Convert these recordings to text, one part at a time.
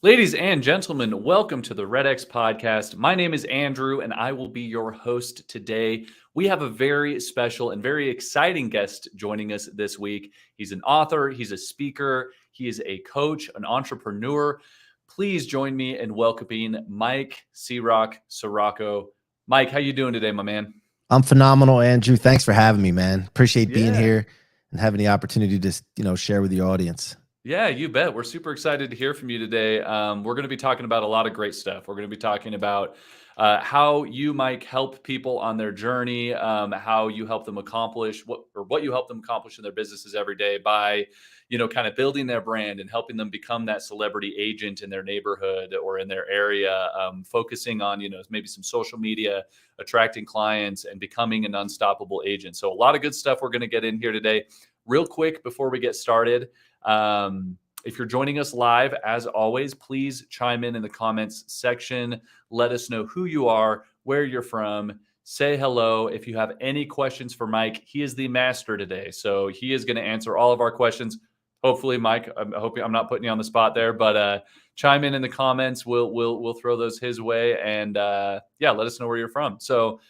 Ladies and gentlemen, welcome to the REDX podcast. My name is Andrew, and I will be your host today. We have a very special and very exciting guest joining us this week. He's an author, he's a speaker, he is a coach, an entrepreneur. Please join me in welcoming Mike C-Roc Ciorrocco. Mike, how you doing today, my man? I'm phenomenal, Andrew. Thanks for having me, man. Appreciate being Yeah. here and having the opportunity to, share with your audience. Yeah, you bet. We're super excited to hear from you today. We're going to be talking about a lot of great stuff. We're going to be talking about how you, Mike, help people on their journey, how you help them accomplish what you help them accomplish in their businesses every day by, kind of building their brand and helping them become that celebrity agent in their neighborhood or in their area, focusing on, maybe some social media, attracting clients and becoming an unstoppable agent. So a lot of good stuff we're going to get in here today. Real quick before we get started. If you're joining us live, as always, please chime in the comments section. Let us know who you are, where you're from. Say hello. If you have any questions for Mike, he is the master today. So he is going to answer all of our questions. Hopefully, Mike, I hope I'm not putting you on the spot there, but chime in the comments. We'll throw those his way. And let us know where you're from. So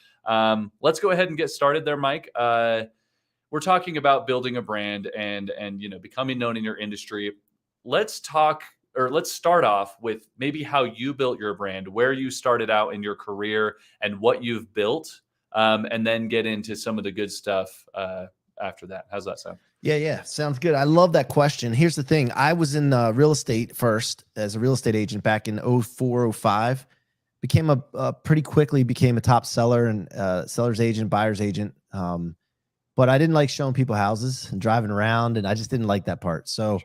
let's go ahead and get started there, Mike. We're talking about building a brand and becoming known in your industry. Let's start off with maybe how you built your brand, where you started out in your career and what you've built, and then get into some of the good stuff after that. How's that sound? Yeah. Sounds good. I love that question. Here's the thing. I was in real estate first as a real estate agent back in 04, 05. Became became a top seller and seller's agent, buyer's agent. But I didn't like showing people houses and driving around, and I just didn't like that part. So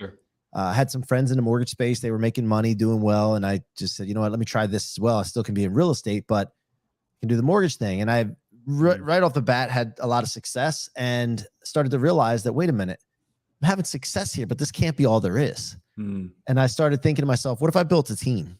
I had some friends in the mortgage space. They were making money, doing well. And I just said, you know what, let me try this as well. I still can be in real estate, but I can do the mortgage thing. And I right off the bat had a lot of success and started to realize that, wait a minute, I'm having success here, but this can't be all there is. And I started thinking to myself, what if I built a team?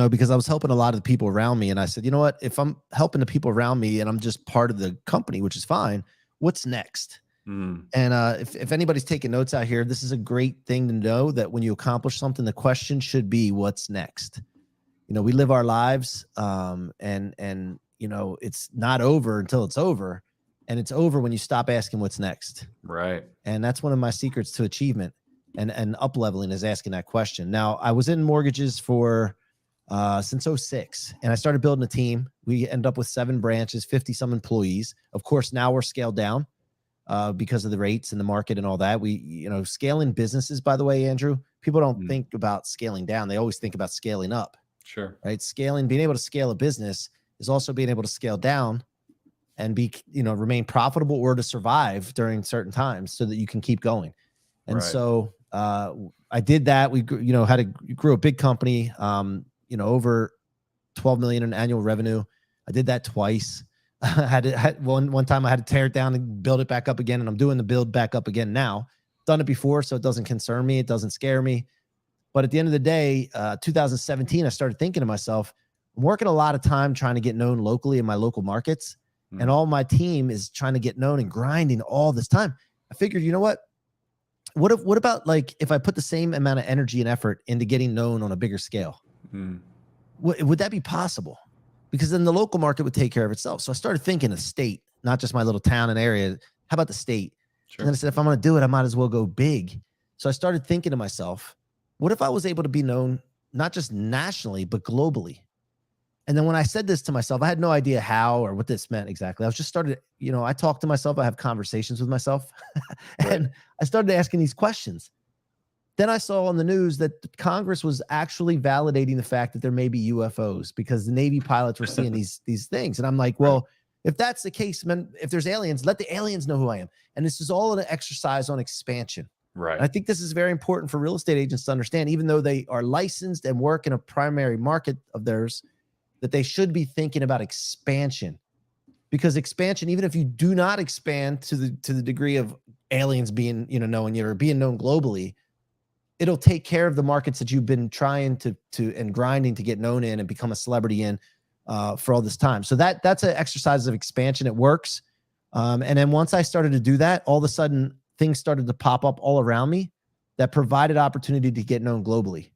Because I was helping a lot of the people around me. And I said, you know what, if I'm helping the people around me and I'm just part of the company, which is fine, what's next? And if anybody's taking notes out here, this is a great thing to know that when you accomplish something, the question should be, what's next? We live our lives and it's not over until it's over. And it's over when you stop asking what's next. Right. And that's one of my secrets to achievement and up leveling is asking that question. Now, I was in mortgages for since 06. And I started building a team. We end up with 7 branches, 50 some employees. Of course, now we're scaled down because of the rates and the market and all that. We, scaling businesses, by the way, Andrew, people don't think about scaling down. They always think about scaling up. Sure. Right. Being able to scale a business is also being able to scale down and remain profitable or to survive during certain times so that you can keep going. And so I did that. We, grew a big company. Over 12 million in annual revenue. I did that twice. One time I had to tear it down and build it back up again. And I'm doing the build back up again now. Done it before, so it doesn't concern me. It doesn't scare me. But at the end of the day, 2017, I started thinking to myself, I'm working a lot of time trying to get known locally in my local markets. And all my team is trying to get known and grinding all this time. I figured, you know what? What about like if I put the same amount of energy and effort into getting known on a bigger scale? Would that be possible? Because then the local market would take care of itself. So I started thinking of state, not just my little town and area. How about the state? Sure. And then I said, if I'm going to do it, I might as well go big. So I started thinking to myself, what if I was able to be known not just nationally, but globally? And then when I said this to myself, I had no idea how or what this meant exactly. I was just started, I talk to myself. I have conversations with myself. And I started asking these questions. Then I saw on the news that Congress was actually validating the fact that there may be UFOs because the Navy pilots were seeing these things. And I'm like, well, if that's the case, man, if there's aliens, let the aliens know who I am. And this is all an exercise on expansion. Right. And I think this is very important for real estate agents to understand, even though they are licensed and work in a primary market of theirs, that they should be thinking about expansion. Because expansion, even if you do not expand to the degree of aliens being, knowing you or being known globally, it'll take care of the markets that you've been trying to and grinding to get known in and become a celebrity in for all this time. So that's an exercise of expansion. It works. And then once I started to do that, all of a sudden things started to pop up all around me that provided opportunity to get known globally.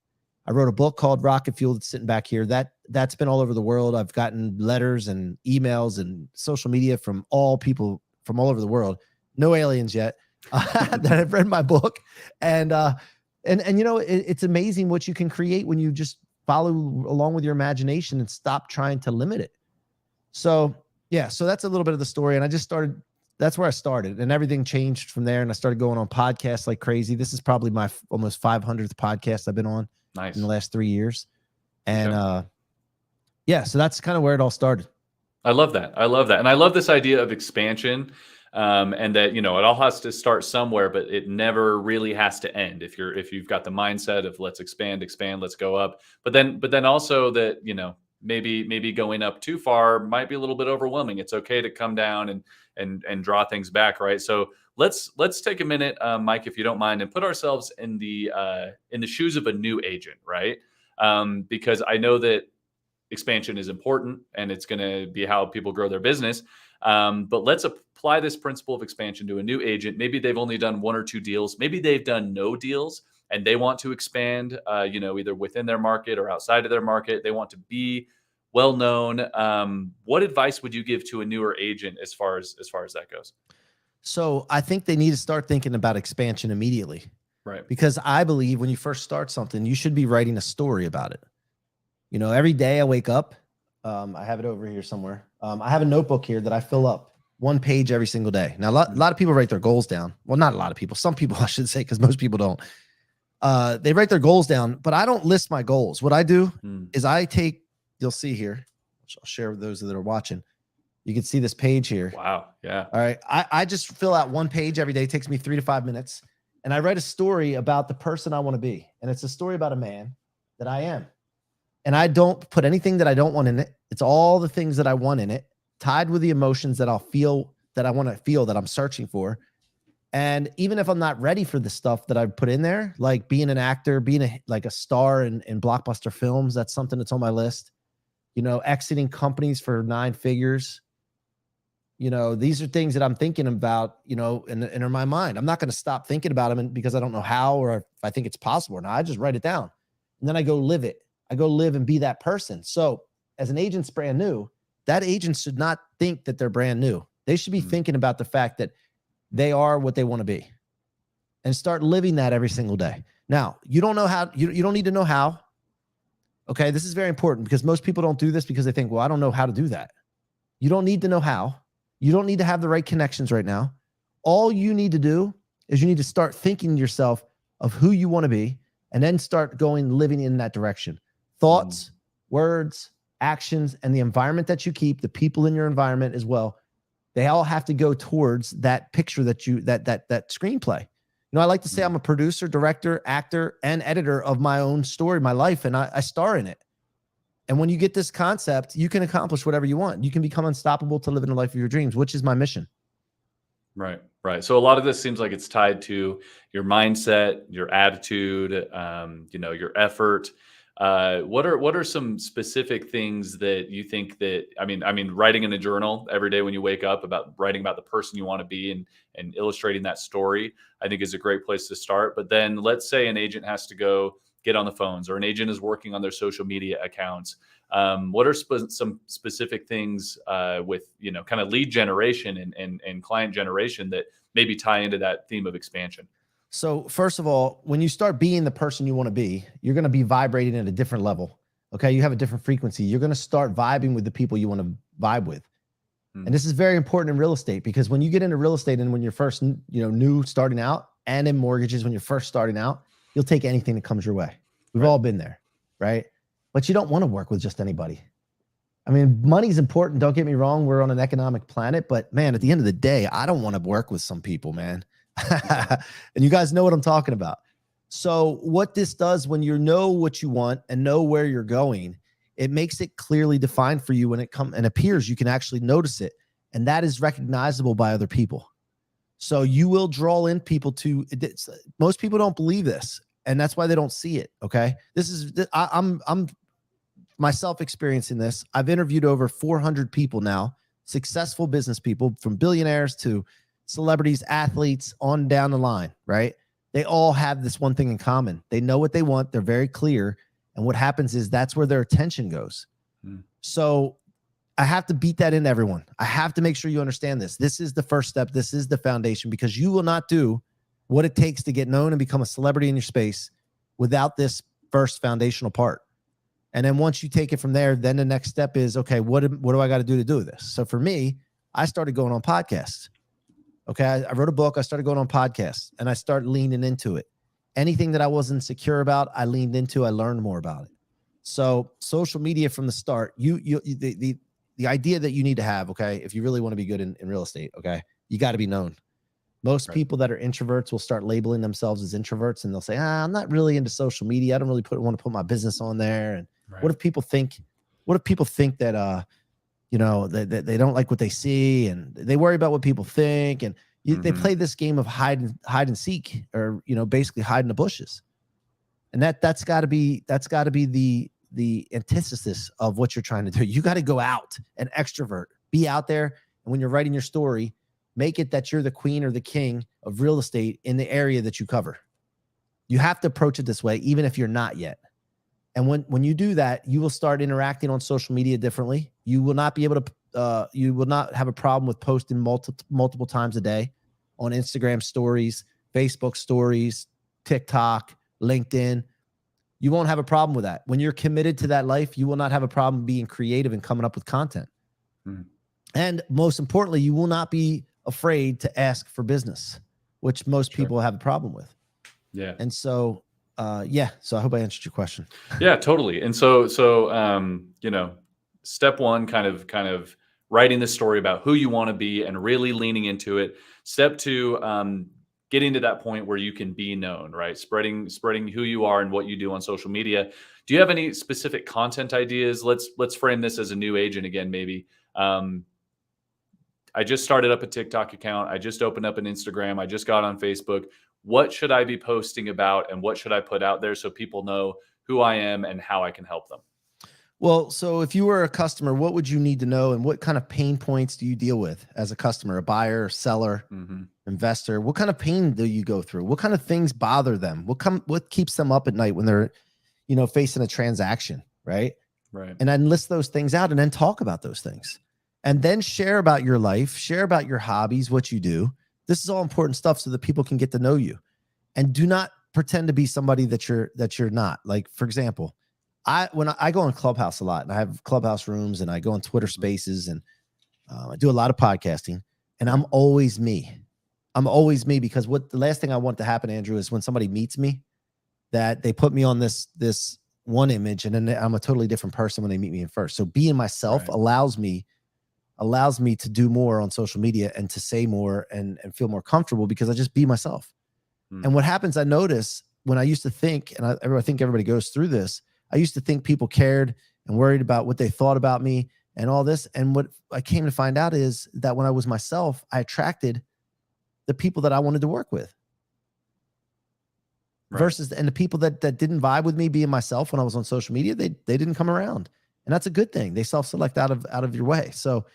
I wrote a book called Rocket Fuel that's sitting back here. That's been all over the world. I've gotten letters and emails and social media from all people from all over the world. No aliens yet that have read my book. And you know, it's amazing what you can create when you just follow along with your imagination and stop trying to limit it. So yeah, so that's a little bit of the story. And I just started, that's where I started, and everything changed from there. And I started going on podcasts like crazy. This is probably my almost 500th podcast I've been on in the last 3 years. And yeah, so that's kind of where it all started. I love that. I love that. And I love this idea of expansion. And that, you know, it all has to start somewhere, but it never really has to end. If you've got the mindset of let's expand, let's go up, but then also that, you know, maybe going up too far might be a little bit overwhelming. It's okay to come down and draw things back. Right. So let's take a minute, Mike, if you don't mind, and put ourselves in the shoes of a new agent. Right. Because I know that expansion is important and it's going to be how people grow their business. But let's apply this principle of expansion to a new agent. Maybe they've only done 1 or 2 deals. Maybe they've done no deals and they want to expand, you know, either within their market or outside of their market. They want to be well known. What advice would you give to a newer agent as far as that goes? So I think they need to start thinking about expansion immediately. Right. Because I believe when you first start something, you should be writing a story about it. You know, every day I wake up, I have it over here somewhere. I have a notebook here that I fill up 1 page every single day. Now, a lot of people write their goals down. Well, not a lot of people. Some people, I should say, because most people don't. They write their goals down, but I don't list my goals. What I do is I take, you'll see here, I'll share with those that are watching. You can see this page here. Wow. Yeah. All right. I just fill out 1 page every day. It takes me 3 to 5 minutes. And I write a story about the person I want to be. And it's a story about a man that I am. And I don't put anything that I don't want in it. It's all the things that I want in it, tied with the emotions that I'll feel, that I want to feel, that I'm searching for. And even if I'm not ready for the stuff that I put in there, like being an actor, being like a star in blockbuster films, that's something that's on my list. You know, exiting companies for 9 figures. You know, these are things that I'm thinking about, you know, and in my mind. I'm not going to stop thinking about them because I don't know how or if I think it's possible or not. I just write it down. And then I go live it. I go live and be that person. So as an agent's brand new, that agent should not think that they're brand new. They should be thinking about the fact that they are what they want to be and start living that every single day. Now, you don't know how, you don't need to know how. Okay. This is very important because most people don't do this because they think, well, I don't know how to do that. You don't need to know how. You don't need to have the right connections right now. All you need to do is you need to start thinking to yourself of who you want to be and then start living in that direction. Thoughts, words, actions, and the environment that you keep, the people in your environment as well, they all have to go towards that picture that that screenplay. You know, I like to say I'm a producer, director, actor, and editor of my own story, my life, and I star in it. And when you get this concept, you can accomplish whatever you want. You can become unstoppable to live in the life of your dreams, which is my mission. Right. Right. So a lot of this seems like it's tied to your mindset, your attitude, you know, your effort. What are some specific things that you think that, I mean, writing in a journal every day when you wake up, about writing about the person you want to be and illustrating that story, I think is a great place to start. But then let's say an agent has to go get on the phones, or an agent is working on their social media accounts. What are some specific things with, you know, kind of lead generation and client generation that maybe tie into that theme of expansion? So first of all, when you start being the person you want to be, you're going to be vibrating at a different level. Okay. You have a different frequency. You're going to start vibing with the people you want to vibe with. And this is very important in real estate, because when you get into real estate and when you're first, you know, new starting out, and in mortgages, when you're first starting out, you'll take anything that comes your way. We've all been there. Right. But you don't want to work with just anybody. I mean, money's important. Don't get me wrong. We're on an economic planet, but man, at the end of the day, I don't want to work with some people, man. And you guys know what I'm talking about. So what this does, when you know what you want and know where you're going, it makes it clearly defined for you when it comes and appears. You can actually notice it, and that is recognizable by other people. So you will draw in people to. Most people don't believe this, and that's why they don't see it. Okay, this is I'm myself experiencing this. I've interviewed over 400 people now, successful business people, from billionaires to celebrities, athletes, on down the line, right? They all have this one thing in common. They know what they want. They're very clear, And what happens is that's where their attention goes. So I have to beat that into everyone. I have to make sure you understand this. This is the first step. This is the foundation, because you will not do what it takes to get known and become a celebrity in your space without this first foundational part. And then once you take it from there, then the next step is, okay, what do I got to do this? So for me, I started going on podcasts. Okay. I wrote a book. I started going on podcasts and I started leaning into it. Anything that I wasn't secure about, I leaned into, I learned more about it. So social media from the start, the idea that you need to have, okay, if you really want to be good in real estate, okay, you got to be known. Most people that are introverts will start labeling themselves as introverts, and they'll say, I'm not really into social media. I don't really want to put my business on there. And what if people think that, you know, that they don't like what they see, and they worry about what people think. And they play this game of hide and seek, or, you know, basically hide in the bushes. And that's gotta be the antithesis of what you're trying to do. You got to go out and extrovert, be out there. And when you're writing your story, make it that you're the queen or the king of real estate in the area that you cover. You have to approach it this way, even if you're not yet. And when you do that, you will start interacting on social media differently. You will not be able to, you will not have a problem with posting multiple times a day on Instagram stories, Facebook stories, TikTok, LinkedIn. You won't have a problem with that. When you're committed to that life, you will not have a problem being creative and coming up with content. And most importantly, you will not be afraid to ask for business, which most people have a problem with. Yeah. And so, so I hope I answered your question. Yeah, totally. And so, you know, step one, kind of writing the story about who you want to be and really leaning into it. Step two, getting to that point where you can be known, right? Spreading who you are and what you do on social media. Do you have any specific content ideas? Let's frame this as a new agent again, maybe. I just started up a TikTok account. I just opened up an Instagram. I just got on Facebook. What should I be posting about, and what should I put out there so people know who I am and how I can help them? Well, so if you were a customer, what would you need to know, and what kind of pain points do you deal with as a customer, a buyer, seller, investor? What kind of pain do you go through? What kind of things bother them? What keeps them up at night when they're, you know, facing a transaction, right? Right. And then list those things out and then talk about those things. And then share about your life, share about your hobbies, what you do. This is all important stuff so that people can get to know you. And do not pretend to be somebody that you're not. Like, for example, when I go on Clubhouse a lot, and I have Clubhouse rooms, and I go on Twitter Spaces, and I do a lot of podcasting, and I'm always me. I'm always me, because the last thing I want to happen, Andrew, is when somebody meets me, that they put me on this one image, and then I'm a totally different person when they meet me in first. So being myself allows me to do more on social media and to say more and feel more comfortable, because I just be myself. And what happens, I notice, when I used to think, and I think everybody goes through this, I used to think people cared and worried about what they thought about me and all this. And what I came to find out is that when I was myself, I attracted the people that I wanted to work with. Versus, and the people that didn't vibe with me being myself when I was on social media, they didn't come around. And that's a good thing. They self-select out of your way. So,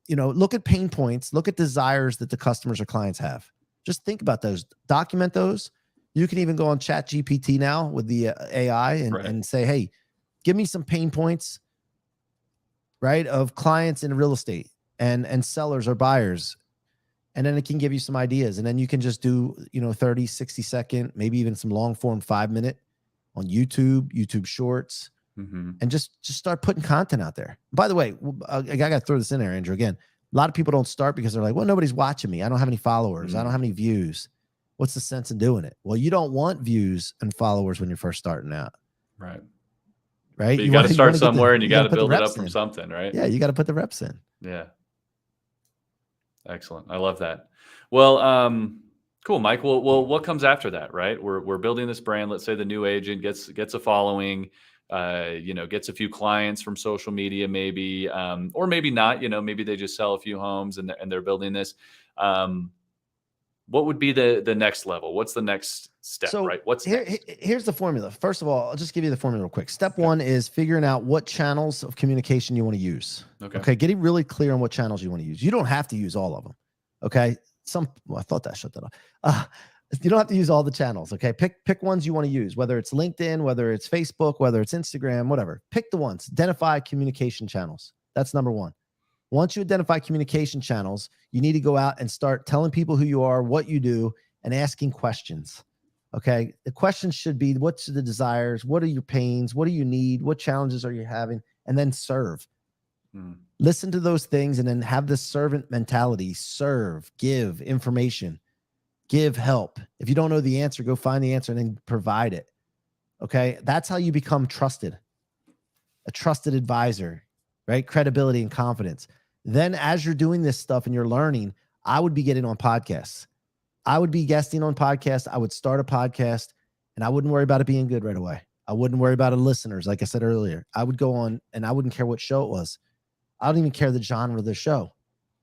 you know, look at pain points, look at desires that the customers or clients have. Just think about those, document those. You can even go on Chat GPT now with the AI and say, hey, give me some pain points, right, of clients in real estate and sellers or buyers. And then it can give you some ideas. And then you can just do, you know, 30, 60 second, maybe even some long form 5-minute on YouTube Shorts, and just start putting content out there. By the way, I got to throw this in there, Andrew, again. A lot of people don't start because they're like, well, nobody's watching me. I don't have any followers. I don't have any views. What's the sense in doing it? Well, you don't want views and followers when you're first starting out. Right. Right. But you got to start somewhere, and you got to build it up from something, right? Yeah. You got to put the reps in. Yeah. Excellent. I love that. Well, cool, Mike. Well, what comes after that, right? We're building this brand. Let's say the new agent gets a following, you know, gets a few clients from social media, maybe, or maybe not. You know, maybe they just sell a few homes and they're building this. What would be the next level? What's the next step, right? Here's the formula. First of all, I'll just give you the formula real quick. Step one is figuring out what channels of communication you want to use. Okay. Getting really clear on what channels you want to use. You don't have to use all of them. Okay. I thought that shut that off. You don't have to use all the channels. Okay. Pick ones you want to use, whether it's LinkedIn, whether it's Facebook, whether it's Instagram, whatever. Pick the ones. Identify communication channels. That's number one. Once you identify communication channels, you need to go out and start telling people who you are, what you do, and asking questions. Okay. The questions should be, what's the desires? What are your pains? What do you need? What challenges are you having? And then serve. Listen to those things and then have this servant mentality. Serve, give information, give help. If you don't know the answer, go find the answer and then provide it. Okay. That's how you become trusted, a trusted advisor, right? Credibility and confidence. Then as you're doing this stuff and you're learning, I would be getting on podcasts. I would be guesting on podcasts. I would start a podcast and I wouldn't worry about it being good right away. I wouldn't worry about the listeners. Like I said earlier, I would go on and I wouldn't care what show it was. I don't even care the genre of the show.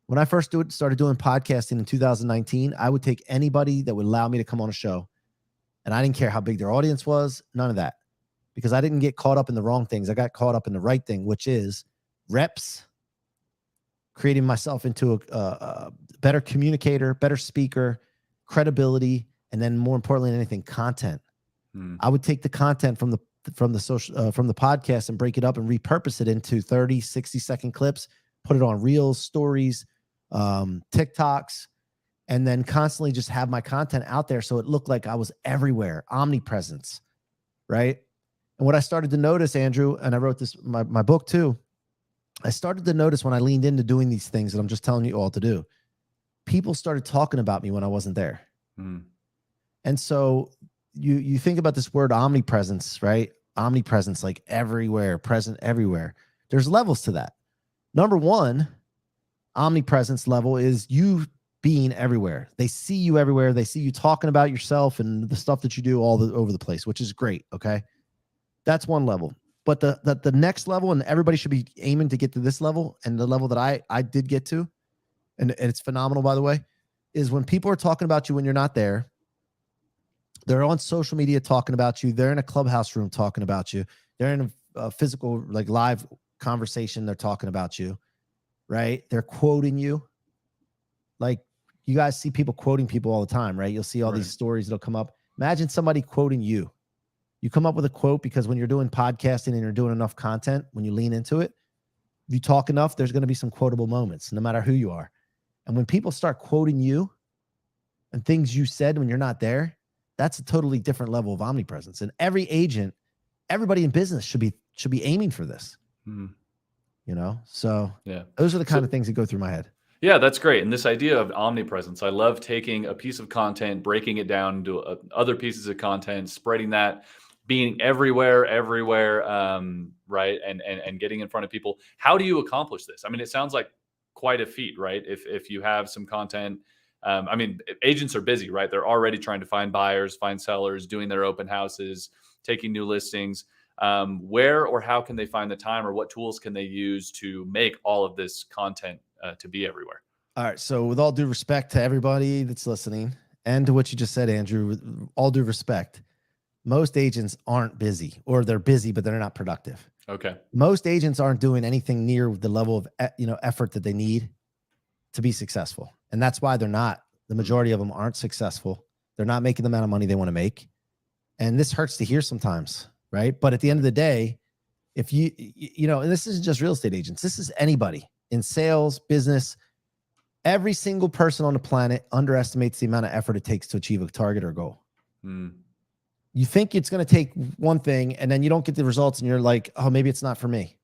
When I first started doing podcasting in 2019, I would take anybody that would allow me to come on a show. And I didn't care how big their audience was, none of that. Because I didn't get caught up in the wrong things. I got caught up in the right thing, which is reps, creating myself into a better communicator, better speaker, credibility, and then more importantly than anything, content. I would take the content from the podcast and break it up and repurpose it into 30, 60-second clips, put it on reels, stories, TikToks, and then constantly just have my content out there so it looked like I was everywhere, omnipresence, right? And what I started to notice, Andrew, and I wrote this my book too, I started to notice when I leaned into doing these things that I'm just telling you all to do, people started talking about me when I wasn't there. And so you think about this word omnipresence, right? Omnipresence, like everywhere, present everywhere. There's levels to that. Number one, omnipresence level is you being everywhere. They see you everywhere. They see you talking about yourself and the stuff that you do all over the place, which is great. Okay. That's one level. But the next level, and everybody should be aiming to get to this level, and the level that I did get to, and it's phenomenal, by the way, is when people are talking about you when you're not there. They're on social media talking about you. They're in a clubhouse room talking about you. They're in a physical, like live conversation. They're talking about you, right? They're quoting you. Like you guys see people quoting people all the time, right? You'll see all these stories that'll come up. Imagine somebody quoting you. You come up with a quote because when you're doing podcasting and you're doing enough content, when you lean into it, if you talk enough, there's going to be some quotable moments, no matter who you are. And when people start quoting you and things you said when you're not there, that's a totally different level of omnipresence. And every agent, everybody in business should be aiming for this. You know, so yeah, those are the kind of things that go through my head. Yeah, that's great. And this idea of omnipresence, I love taking a piece of content, breaking it down into other pieces of content, spreading that, being everywhere, right, and getting in front of people. How do you accomplish this? I mean, it sounds like quite a feat, right? If you have some content. I mean, agents are busy, right? They're already trying to find buyers, find sellers, doing their open houses, taking new listings. Where or how can they find the time, or what tools can they use to make all of this content to be everywhere? All right. So with all due respect to everybody that's listening and to what you just said, Andrew, with all due respect, most agents aren't busy, or they're busy, but they're not productive. Okay. Most agents aren't doing anything near the level of effort that they need to be successful. And that's why the majority of them aren't successful. They're not making the amount of money they want to make. And this hurts to hear sometimes, right? But at the end of the day, if and this isn't just real estate agents, this is anybody in sales, business, every single person on the planet underestimates the amount of effort it takes to achieve a target or goal. You think it's going to take one thing and then you don't get the results and you're like, oh, maybe it's not for me.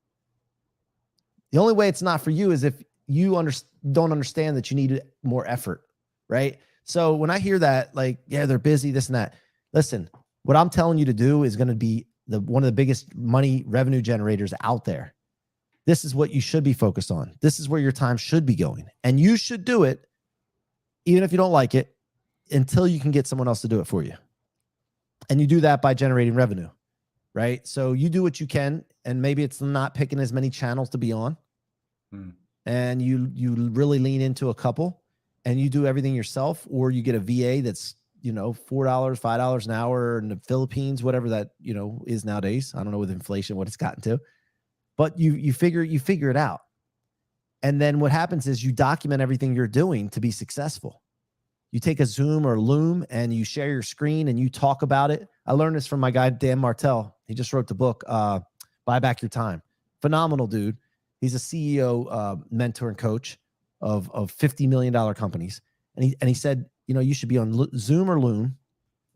The only way it's not for you is if you don't understand that you need more effort, right? So when I hear that, like, yeah, they're busy, this and that. Listen, what I'm telling you to do is going to be one of the biggest money revenue generators out there. This is what you should be focused on. This is where your time should be going. And you should do it, even if you don't like it, until you can get someone else to do it for you. And you do that by generating revenue, right? So you do what you can, and maybe it's not picking as many channels to be on. And you really lean into a couple and you do everything yourself, or you get a VA that's, $4, $5 an hour in the Philippines, whatever that, is nowadays. I don't know with inflation, what it's gotten to, but you figure it out. And then what happens is you document everything you're doing to be successful. You take a Zoom or Loom and you share your screen and you talk about it. I learned this from my guy, Dan Martell. He just wrote the book, Buy Back Your Time. Phenomenal dude. He's a CEO, mentor and coach of $50 million companies. And he said, you know, you should be on Zoom or Loom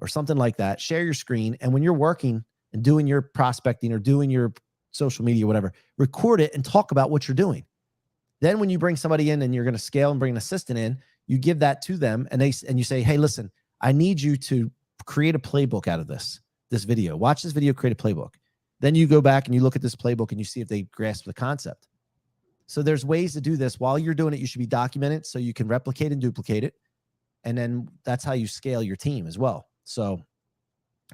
or something like that. Share your screen. And when you're working and doing your prospecting or doing your social media, whatever, record it and talk about what you're doing. Then when you bring somebody in and you're going to scale and bring an assistant in, you give that to them and you say, hey, listen, I need you to create a playbook out of this video. Watch this video, create a playbook. Then you go back and you look at this playbook and you see if they grasp the concept. So there's ways to do this. While you're doing it, you should be documented so you can replicate and duplicate it. And then that's how you scale your team as well. So,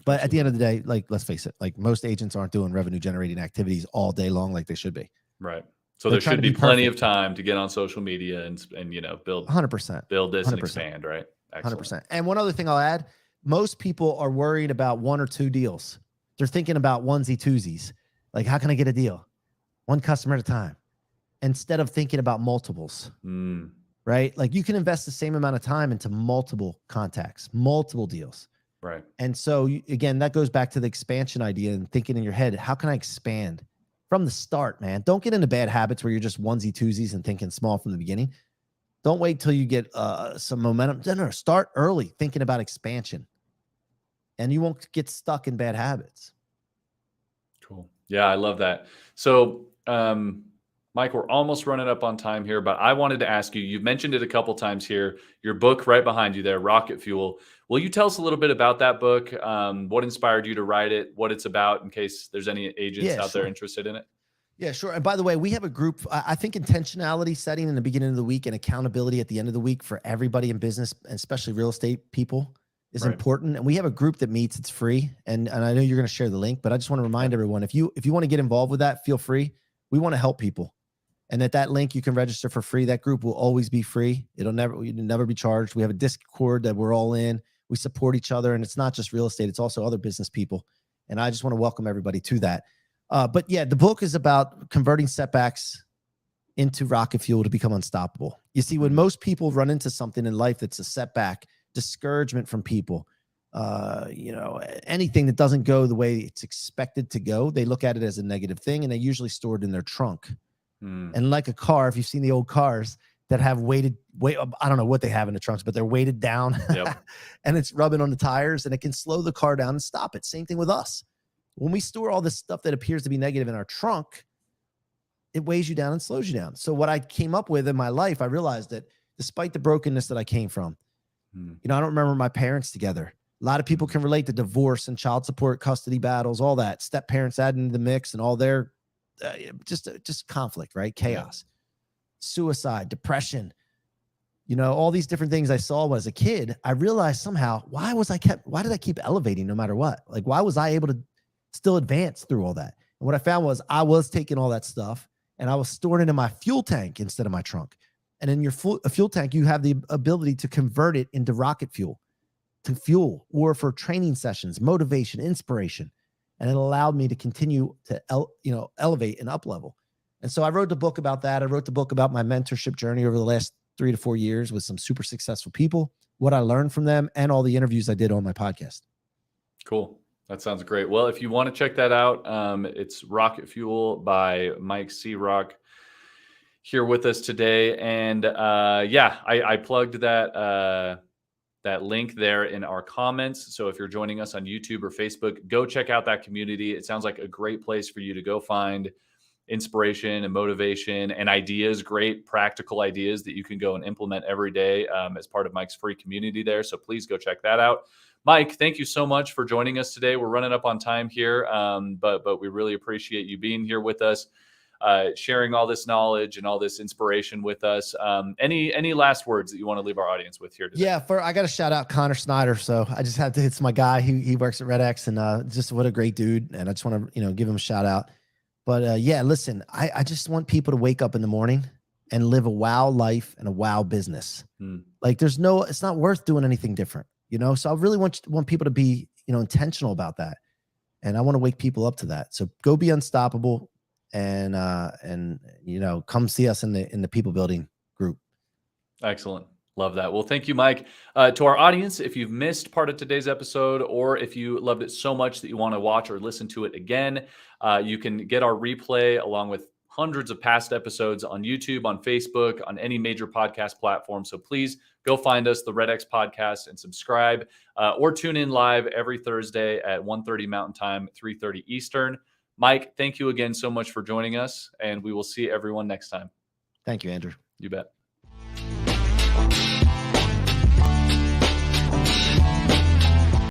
but at the end of the day, like, let's face it, like most agents aren't doing revenue generating activities all day long like they should be. Right. So there should be plenty of time to get on social media and you know, build 100%, build this 100%. and expand, right? Excellent. 100%. And one other thing I'll add, most people are worried about 1 or 2 deals. They're thinking about onesie twosies. Like, how can I get a deal? One customer at a time, instead of thinking about multiples, right? Like, you can invest the same amount of time into multiple contacts, multiple deals. Right. And so again, that goes back to the expansion idea and thinking in your head, how can I expand from the start, man? Don't get into bad habits where you're just onesie twosies and thinking small from the beginning. Don't wait till you get some momentum. No, start early thinking about expansion, and you won't get stuck in bad habits. Cool. Yeah, I love that. So, Mike, we're almost running up on time here, but I wanted to ask you, you've mentioned it a couple times here, your book right behind you there, Rocket Fuel. Will you tell us a little bit about that book? What inspired you to write it, what it's about, in case there's any agents out there interested in it? Yeah, sure. And by the way, we have a group. I think intentionality setting in the beginning of the week and accountability at the end of the week for everybody in business, and especially real estate people, is important. And we have a group that meets. It's free. And I know you're going to share the link, but I just want to remind everyone, if you want to get involved with that, feel free. We want to help people. And at that link, you can register for free. That group will always be free. You'll never be charged. We have a Discord that we're all in. We support each other. And it's not just real estate, it's also other business people. And I just want to welcome everybody to that. But yeah, the book is about converting setbacks into rocket fuel to become unstoppable. You see, when most people run into something in life that's a setback, discouragement from people, you know, anything that doesn't go the way it's expected to go, they look at it as a negative thing, and they usually store it in their trunk. And like a car, if you've seen the old cars that have I don't know what they have in the trunks, but they're weighted down and it's rubbing on the tires, and it can slow the car down and stop it. Same thing with us. When we store all this stuff that appears to be negative in our trunk, it weighs you down and slows you down. So what I came up with in my life, I realized that despite the brokenness that I came from, you know, I don't remember my parents together. A lot of people can relate to divorce and child support, custody battles, all that. Step parents added into the mix and all their just conflict, right? Chaos, suicide, depression, you know, all these different things I saw as a kid. I realized somehow, why did I keep elevating no matter what? Like, why was I able to still advance through all that? And what I found was I was taking all that stuff and I was storing it in my fuel tank instead of my trunk. And in your fuel tank, you have the ability to convert it into rocket fuel, to fuel, or for training sessions, motivation, inspiration. And it allowed me to continue to elevate and up level. And so I wrote the book about that. I wrote the book about my mentorship journey over the last 3 to 4 years with some super successful people, what I learned from them, and all the interviews I did on my podcast. Cool. That sounds great. Well, if you want to check that out, it's Rocket Fuel by Mike C-Roc here with us today. And I plugged that link there in our comments. So if you're joining us on YouTube or Facebook, go check out that community. It sounds like a great place for you to go find inspiration and motivation and ideas, great practical ideas that you can go and implement every day as part of Mike's free community there. So please go check that out. Mike, thank you so much for joining us today. We're running up on time here, but we really appreciate you being here with us, sharing all this knowledge and all this inspiration with us. Any last words that you want to leave our audience with here today? Yeah, I got to shout out Connor Snyder. So I just have to, it's my guy. He works at REDX, and just what a great dude. And I just want to, give him a shout out. But yeah, listen, I just want people to wake up in the morning and live a wow life and a wow business. Like it's not worth doing anything different, So I really want people to be, intentional about that. And I want to wake people up to that. So go be unstoppable and come see us in the people building group. Excellent. Love that. Well, thank you, Mike. To our audience, if you've missed part of today's episode, or if you loved it so much that you want to watch or listen to it again, you can get our replay along with hundreds of past episodes on YouTube, on Facebook, on any major podcast platform. So please go find us, the REDX Podcast, and subscribe, or tune in live every Thursday at 1:30 Mountain Time, 3:30 Eastern. Mike, thank you again so much for joining us, and we will see everyone next time. Thank you, Andrew. You bet.